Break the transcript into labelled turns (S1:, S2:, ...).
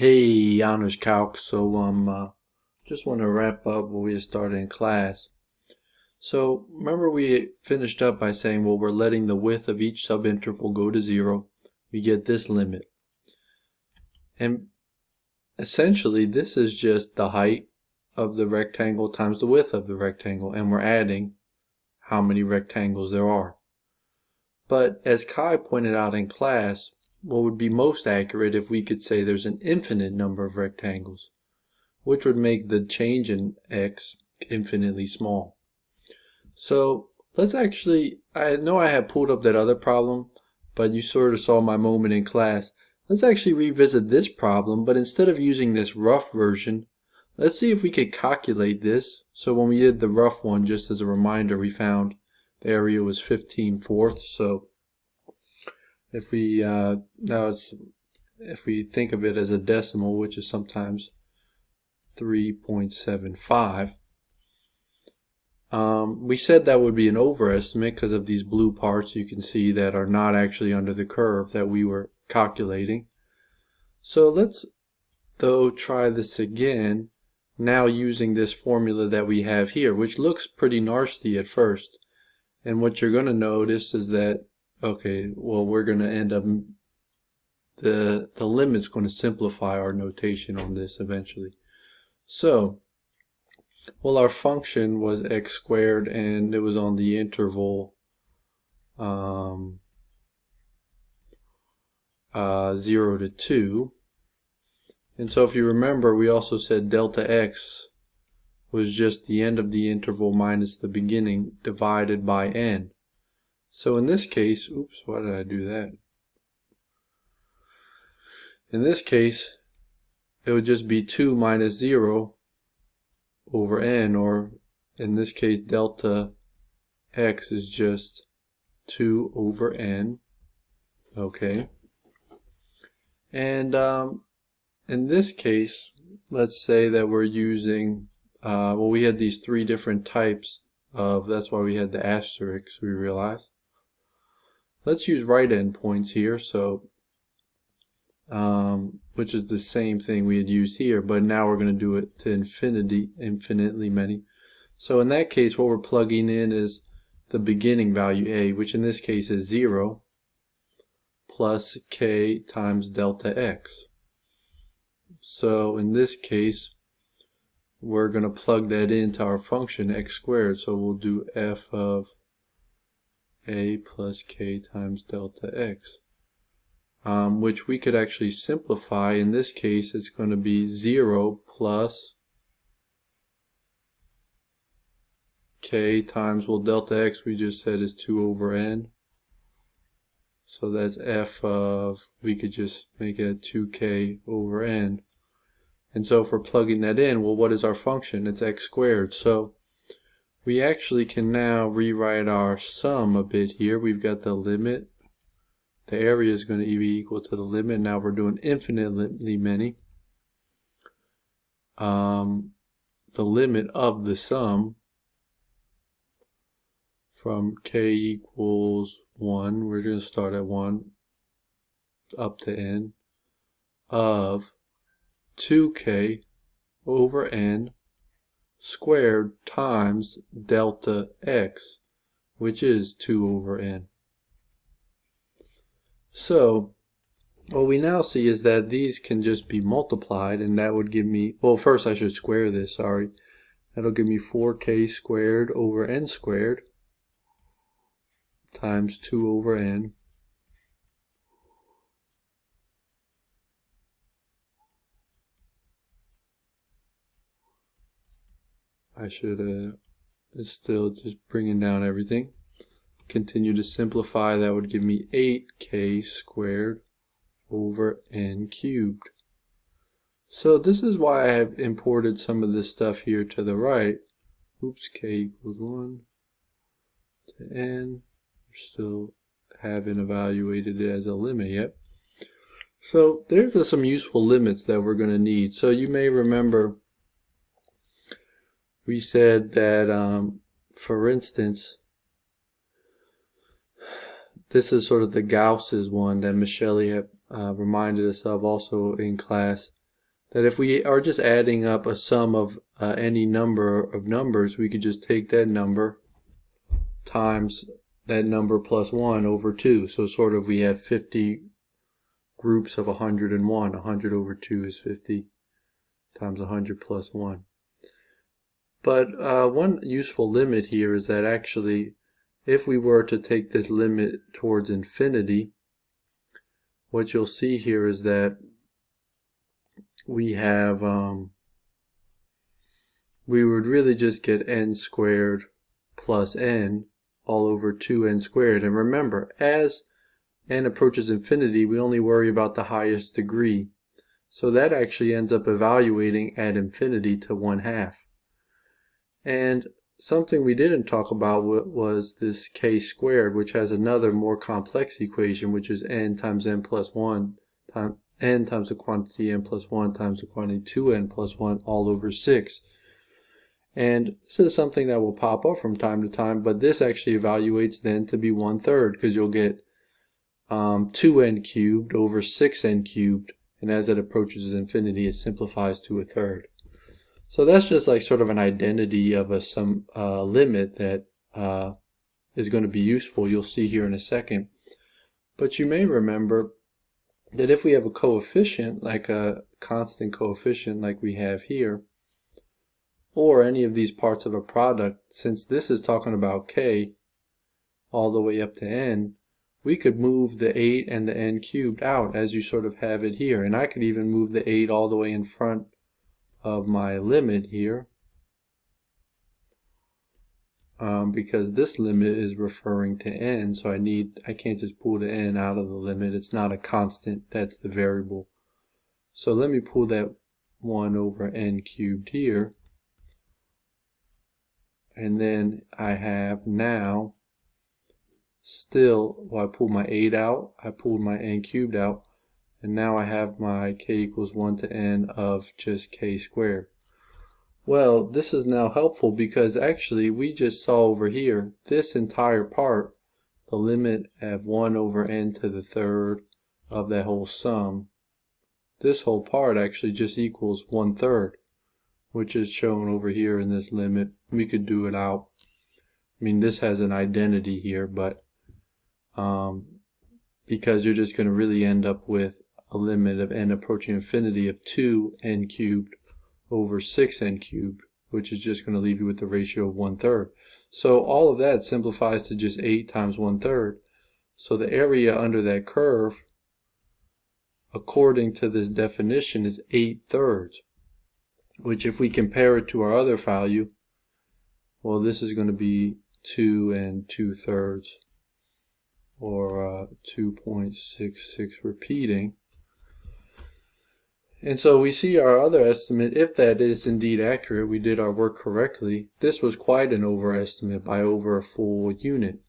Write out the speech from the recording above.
S1: Hey, honors calc. Just want to wrap up what we started in class. So remember we finished up by saying, well, we're letting the width of each subinterval go to 0. We get this limit. And essentially, this is just the height of the rectangle times the width of the rectangle, and we're adding how many rectangles there are. But as Kai pointed out in class, what would be most accurate if we could say there's an infinite number of rectangles, which would make the change in x infinitely small. So let's actually, I know I had pulled up that other problem, but you sort of saw my moment in class. Let's actually revisit this problem, but instead of using this rough version, let's see if we could calculate this. So when we did the rough one, just as a reminder, we found the area was 15/4. So if we if we think of it as a decimal, which is sometimes 3.75, we said that would be an overestimate because of these blue parts you can see that are not actually under the curve that we were calculating. So let's though try this again, now using this formula that we have here, which looks pretty nasty at first. And what you're going to notice is that, okay, well, we're going to end up, the limit's going to simplify our notation on this eventually. So, well, our function was x squared, and it was on the interval 0 to 2. And so if you remember, we also said delta x was just the end of the interval minus the beginning divided by n. So in this case, oops, why did I do that? In this case, it would just be 2 minus 0 over n, or in this case, delta x is just 2 over n. Okay. And in this case, let's say that we're using, well, we had these three different types of, that's why we had the asterisks, we realized. Let's use right endpoints here, so, which is the same thing we had used here, but now we're going to do it to infinitely many. So in that case, what we're plugging in is the beginning value a, which in this case is 0, plus k times delta x. So in this case, we're going to plug that into our function x squared. So we'll do f of a plus k times delta x, which we could actually simplify. In this case, it's going to be 0 plus k times, well, delta x we just said is 2 over n. So that's f of, we could just make it 2k over n. And so if we're plugging that in, well, what is our function? It's x squared. So we actually can now rewrite our sum a bit here. We've got the limit. The area is going to be equal to the limit. Now we're doing infinitely many. The limit of the sum from k equals 1, we're going to start at 1 up to n, of 2k over n squared times delta x, which is 2 over n. So what we now see is that these can just be multiplied, and that would give me, well, first I should square this, sorry. That'll give me 4k squared over n squared times 2 over n. I should, it's still just bringing down everything. Continue to simplify, that would give me 8k squared over n cubed. So this is why I have imported some of this stuff here to the right. Oops, k equals 1 to n. Still haven't evaluated it as a limit yet. So there's some useful limits that we're going to need. So you may remember we said that, for instance, this is sort of the Gauss's one that Michele had reminded us of also in class. that if we are just adding up a sum of any number of numbers, we could just take that number times that number plus 1 over 2. So sort of we had 50 groups of 101. 100 over 2 is 50 times 100 plus 1. But one useful limit here is that actually if we were to take this limit towards infinity, what you'll see here is that we have we would really just get n squared plus n all over 2n squared. And remember, as n approaches infinity, we only worry about the highest degree. So that actually ends up evaluating at infinity to 1/2. And something we didn't talk about was this k squared, which has another more complex equation, which is n times n plus 1 times n times the quantity n plus 1 times the quantity 2n plus 1 all over 6. And this is something that will pop up from time to time, but this actually evaluates then to be 1/3, because you'll get 2n cubed over 6n cubed, and as it approaches infinity it simplifies to 1/3. So that's just like sort of an identity of some limit that is going to be useful. You'll see here in a second. But you may remember that if we have a coefficient, like a constant coefficient like we have here, or any of these parts of a product, since this is talking about k all the way up to n, we could move the 8 and the n cubed out as you sort of have it here. And I could even move the 8 all the way in front of my limit here, because this limit is referring to n, so I can't just pull the n out of the limit. It's not a constant, that's the variable. So let me pull that 1 over n cubed here, and then I have now still, well, I pulled my 8 out, I pulled my n cubed out, and now I have my k equals 1 to n of just k squared. Well, this is now helpful because actually we just saw over here, this entire part, the limit of 1 over n to the 3rd of that whole sum, this whole part actually just equals 1/3, which is shown over here in this limit. We could do it out. I mean, this has an identity here, but because you're just going to really end up with a limit of n approaching infinity of 2n cubed over 6n cubed, which is just going to leave you with the ratio of 1/3. So all of that simplifies to just 8 times 1/3. So the area under that curve, according to this definition, is 8/3, which if we compare it to our other value, well, this is going to be 2 2/3, or 2.66 repeating. And so we see our other estimate, if that is indeed accurate, we did our work correctly. This was quite an overestimate by over a full unit.